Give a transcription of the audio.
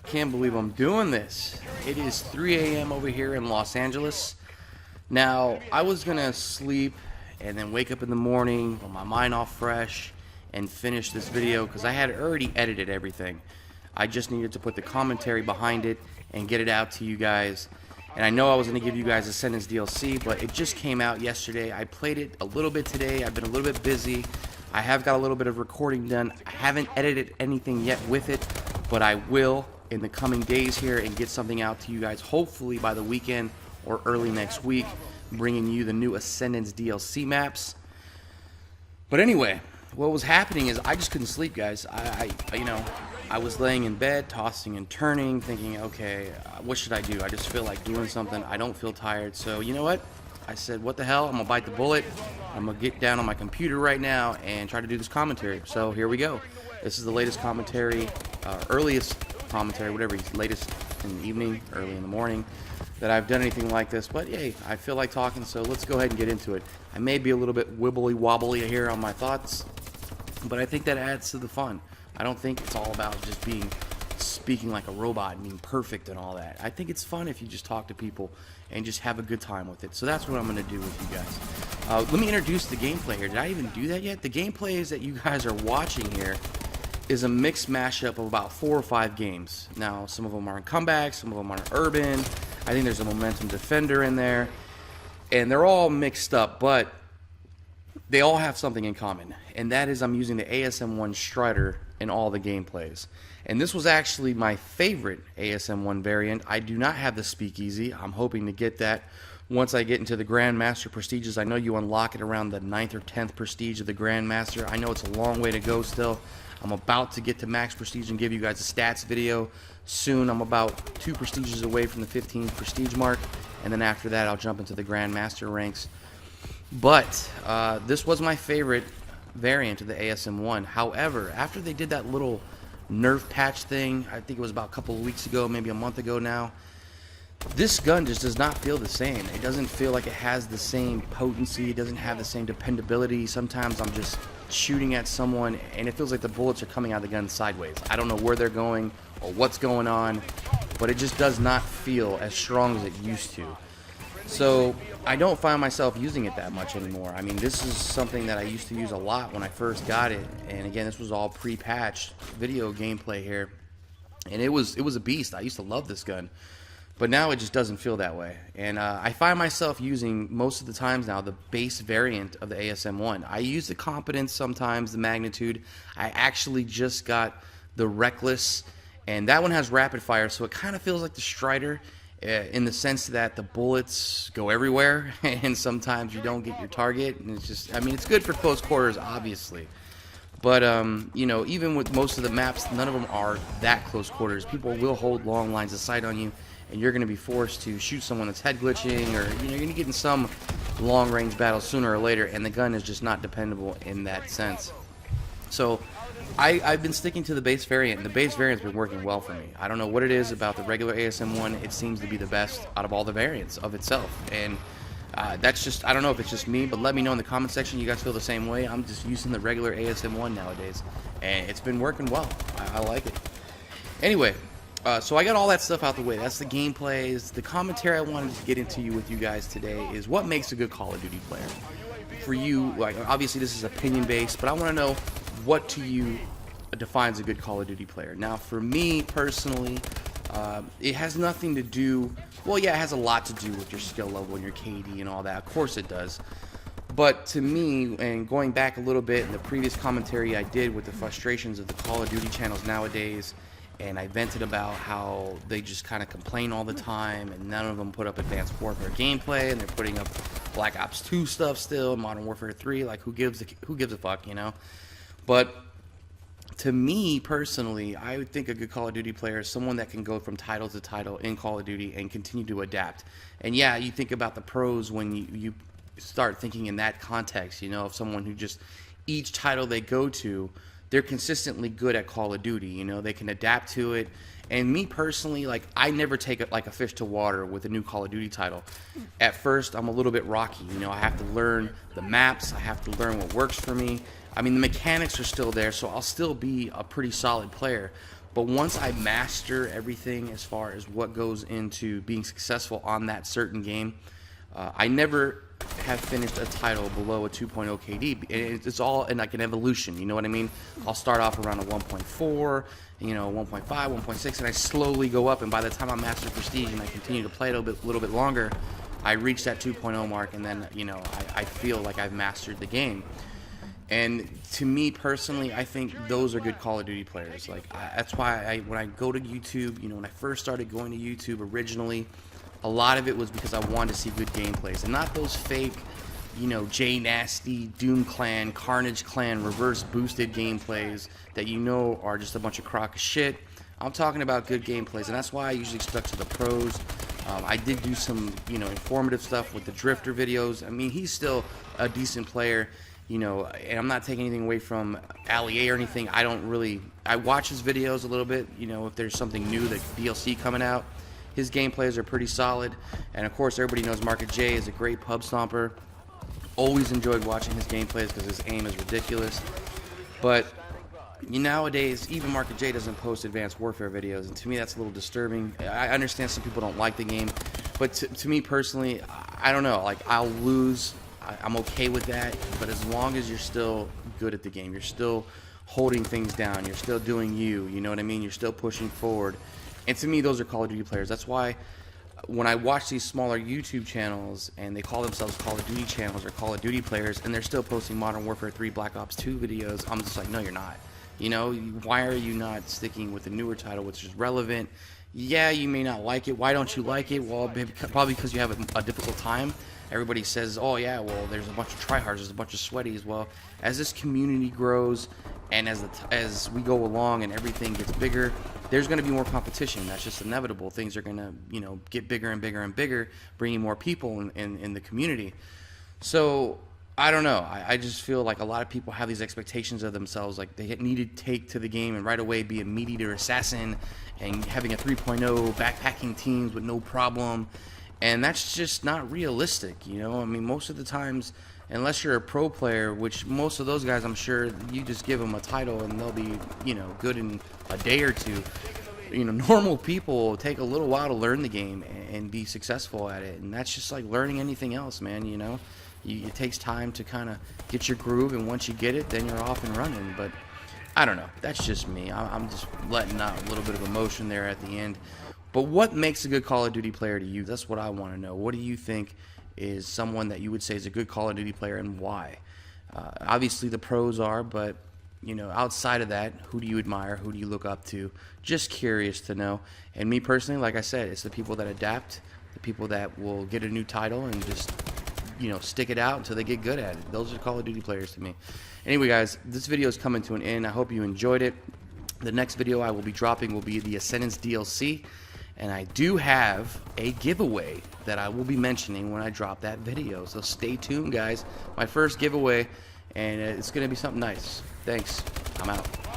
Can't believe I'm doing this. It is 3 a.m. over here in Los Angeles. Now, I was gonna sleep and then wake up in the morning with my mind all fresh and finish this video because I had already edited everything. I just needed to put the commentary behind it and get it out to you guys. And I know I was going to give you guys Ascendance DLC, but it just came out yesterday. I played it a little bit today. I've been a little bit busy. I have got a little bit of recording done. I haven't edited anything yet with it, but I will in the coming days here and get something out to you guys, hopefully by the weekend or early next week, bringing you the new Ascendance DLC maps. But anyway, what was happening is I just couldn't sleep, guys. I was laying in bed, tossing and turning, thinking, okay, what should I do? I just feel like doing something. I don't feel tired. So you know what? I said, what the hell? I'm going to bite the bullet. I'm going to get down on my computer right now and try to do this commentary. So here we go. This is the latest commentary, earliest commentary, whatever, latest in the evening, early in the morning, that I've done anything like this. But yay, I feel like talking, so let's go ahead and get into it. I may be a little bit wibbly wobbly here on my thoughts, but I think that adds to the fun. I don't think it's all about just speaking like a robot and being perfect and all that. I think it's fun if you just talk to people and just have a good time with it. So that's what I'm going to do with you guys. Let me introduce the gameplay here. Did I even do that yet? The gameplays that you guys are watching here is a mixed mashup of about 4 or 5 games. Now, some of them are in comeback, some of them are in urban. I think there's a momentum defender in there. And they're all mixed up, but they all have something in common. And that is I'm using the ASM1 Strider in all the gameplays. And this was actually my favorite ASM1 variant. I do not have the Speakeasy. I'm hoping to get that once I get into the Grandmaster Prestiges. I know you unlock it around the 9th or 10th Prestige of the Grandmaster. I know it's a long way to go still. I'm about to get to Max Prestige and give you guys a stats video soon. I'm about 2 Prestiges away from the 15th Prestige mark. And then after that, I'll jump into the Grandmaster ranks. But this was my favorite variant of the ASM1. However, after they did that little nerf patch thing, I think it was about a couple of weeks ago, maybe a month ago now, this gun just does not feel the same. It doesn't feel like it has the same potency. It doesn't have the same dependability. Sometimes I'm just shooting at someone and it feels like the bullets are coming out of the gun sideways. I don't know where they're going or what's going on, but it just does not feel as strong as it used to. So I don't find myself using it that much anymore. I mean, this is something that I used to use a lot when I first got it. And again, this was all pre-patched video gameplay here. And it was a beast. I used to love this gun. But now it just doesn't feel that way. And I find myself using, most of the times now, the base variant of the ASM1. I use the Competence sometimes, the Magnitude. I actually just got the Reckless. And that one has rapid fire, so it kind of feels like the Strider. In the sense that the bullets go everywhere and sometimes you don't get your target, and it's just, I mean, it's good for close quarters obviously, but you know, even with most of the maps, none of them are that close quarters. People will hold long lines of sight on you and you're going to be forced to shoot someone that's head glitching, or you know, you're going to get in some long range battle sooner or later, and the gun is just not dependable in that sense. So I've been sticking to the base variant, and the base variant's been working well for me. I don't know what it is about the regular ASM1. It seems to be the best out of all the variants of itself. And that's just, I don't know if it's just me, but let me know in the comment section you guys feel the same way. I'm just using the regular ASM1 nowadays, and it's been working well. I like it. Anyway, so I got all that stuff out the way. That's the gameplays. The commentary I wanted to get into with you guys today is what makes a good Call of Duty player. For you, like, obviously this is opinion-based, but I want to know what to you defines a good Call of Duty player. Now, for me personally, it has nothing to do, well, yeah, it has a lot to do with your skill level and your KD and all that. Of course it does. But to me, and going back a little bit in the previous commentary I did with the frustrations of the Call of Duty channels nowadays, and I vented about how they just kind of complain all the time, and none of them put up Advanced Warfare gameplay, and they're putting up Black Ops 2 stuff still, Modern Warfare 3, like who gives a fuck, you know? But to me personally, I would think a good Call of Duty player is someone that can go from title to title in Call of Duty and continue to adapt. And yeah, you think about the pros when you start thinking in that context, you know, of someone who just, each title they go to, they're consistently good at Call of Duty, you know, they can adapt to it. And me personally, like, I never take it like a fish to water with a new Call of Duty title. At first, I'm a little bit rocky, you know, I have to learn the maps, I have to learn what works for me. I mean, the mechanics are still there, so I'll still be a pretty solid player. But once I master everything as far as what goes into being successful on that certain game, I never have finished a title below a 2.0 KD. It's all in like an evolution, you know what I mean? I'll start off around a 1.4, you know, 1.5, 1.6, and I slowly go up, and by the time I master Prestige and I continue to play it a little bit longer, I reach that 2.0 mark, and then, you know, I feel like I've mastered the game. And to me personally, I think those are good Call of Duty players. Like, that's why when I go to YouTube, you know, when I first started going to YouTube originally, a lot of it was because I wanted to see good gameplays, and not those fake, you know, J Nasty, Doom Clan, Carnage Clan, reverse boosted gameplays that you know are just a bunch of crock of shit. I'm talking about good gameplays, and that's why I usually stuck to the pros. I did do some, you know, informative stuff with the Drifter videos. I mean, he's still a decent player, you know, and I'm not taking anything away from Ali A or anything. I watch his videos a little bit, you know, if there's something new, like DLC coming out. His gameplays are pretty solid, and of course everybody knows Market J is a great pub stomper. Always enjoyed watching his gameplays because his aim is ridiculous. But nowadays, even Market J doesn't post Advanced Warfare videos, and to me that's a little disturbing. I understand some people don't like the game, but to me personally, I don't know, like, I'll lose, I'm okay with that, but as long as you're still good at the game, you're still holding things down, you're still doing you know what I mean, you're still pushing forward. And to me, those are Call of Duty players. That's why when I watch these smaller YouTube channels and they call themselves Call of Duty channels or Call of Duty players, and they're still posting Modern Warfare 3, Black Ops 2 videos, I'm just like, no, you're not. You know, why are you not sticking with the newer title, which is relevant? Yeah, you may not like it. Why don't you like it? Well, probably because you have a difficult time. Everybody says, oh yeah, well, there's a bunch of tryhards, there's a bunch of sweaties. Well, as this community grows and as we go along and everything gets bigger, there's going to be more competition. That's just inevitable. Things are going to, you know, get bigger and bigger and bigger, bringing more people in the community. So I don't know. I just feel like a lot of people have these expectations of themselves, like they need to take to the game and right away be a meat eater assassin and having a 3.0 backpacking teams with no problem. And that's just not realistic, you know? I mean, most of the times, unless you're a pro player, which most of those guys, I'm sure, you just give them a title and they'll be, you know, good in a day or two. You know, normal people take a little while to learn the game and be successful at it. And that's just like learning anything else, man, you know? It takes time to kind of get your groove, and once you get it, then you're off and running. But I don't know. That's just me. I'm just letting out a little bit of emotion there at the end. But what makes a good Call of Duty player to you? That's what I want to know. What do you think is someone that you would say is a good Call of Duty player, and why? Obviously the pros are, but you know, outside of that, who do you admire? Who do you look up to? Just curious to know. And me personally, like I said, it's the people that adapt, the people that will get a new title and just, you know, stick it out until they get good at it. Those are Call of Duty players to me. Anyway, guys, this video is coming to an end. I hope you enjoyed it. The next video I will be dropping will be the Ascendance DLC. And I do have a giveaway that I will be mentioning when I drop that video. So stay tuned, guys. My first giveaway, and it's going to be something nice. Thanks. I'm out.